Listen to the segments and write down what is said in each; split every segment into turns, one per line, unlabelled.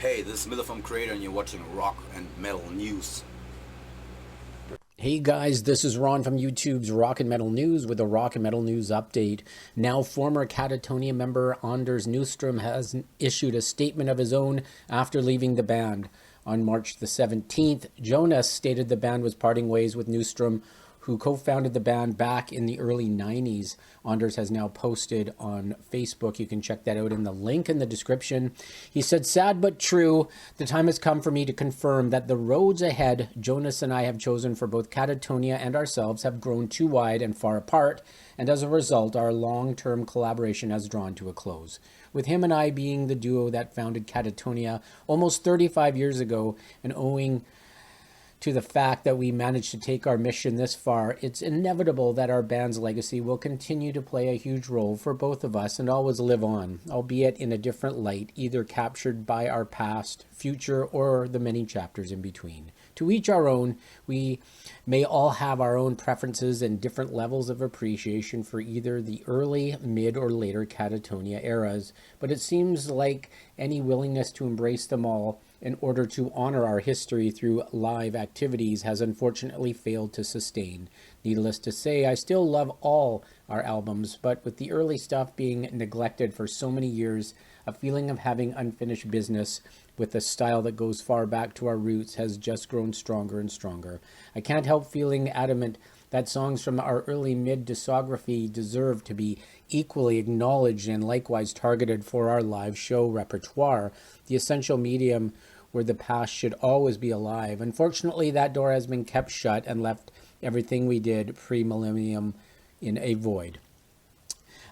Hey, this is Miller from Creator, and you're watching Rock and Metal News.
Hey guys, this is Ron from YouTube's Rock and Metal News with a Rock and Metal News update. Now, former Katatonia member Anders Nyström has issued a statement of his own after leaving the band. On March the 17th, Jonas stated the band was parting ways with Nyström, who co-founded the band back in the early 90s. Anders has now posted on Facebook. You can check that out in the link in the description. He said, "Sad but true, the time has come for me to confirm that the roads ahead Jonas and I have chosen for both Katatonia and ourselves have grown too wide and far apart, and as a result, our long-term collaboration has drawn to a close. With him and I being the duo that founded Katatonia almost 35 years ago, and owing to the fact that we managed to take our mission this far, it's inevitable that our band's legacy will continue to play a huge role for both of us and always live on, albeit in a different light, either captured by our past, future, or the many chapters in between. To each our own, we may all have our own preferences and different levels of appreciation for either the early, mid, or later Katatonia eras, but it seems like any willingness to embrace them all in order to honor our history through live activities has unfortunately failed to sustain. Needless to say, I still love all our albums, but with the early stuff being neglected for so many years, a feeling of having unfinished business with a style that goes far back to our roots has just grown stronger and stronger. I can't help feeling adamant that songs from our early mid discography deserve to be equally acknowledged and likewise targeted for our live show repertoire, the essential medium where the past should always be alive. Unfortunately, that door has been kept shut and left everything we did pre-millennium in a void.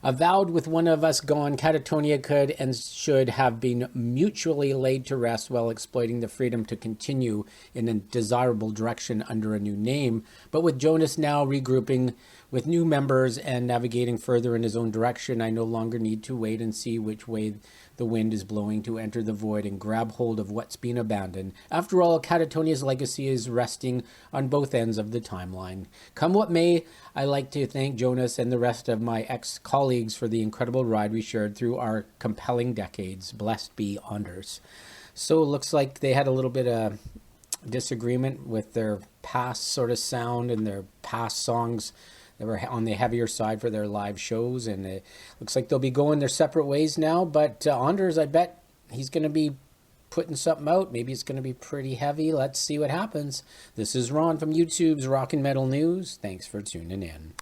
Avowed with one of us gone, Katatonia could and should have been mutually laid to rest while exploiting the freedom to continue in a desirable direction under a new name. But with Jonas now regrouping with new members and navigating further in his own direction, I no longer need to wait and see which way the wind is blowing to enter the void and grab hold of what's been abandoned. After all, Katatonia's legacy is resting on both ends of the timeline. Come what may, I like to thank Jonas and the rest of my ex-colleagues for the incredible ride we shared through our compelling decades. Blessed be Anders." So it looks like they had a little bit of disagreement with their past sort of sound and their past songs. They were on the heavier side for their live shows, and it looks like they'll be going their separate ways now. But Anders, I bet he's going to be putting something out. Maybe it's going to be pretty heavy. Let's see what happens. This is Ron from YouTube's Rock and Metal News. Thanks for tuning in.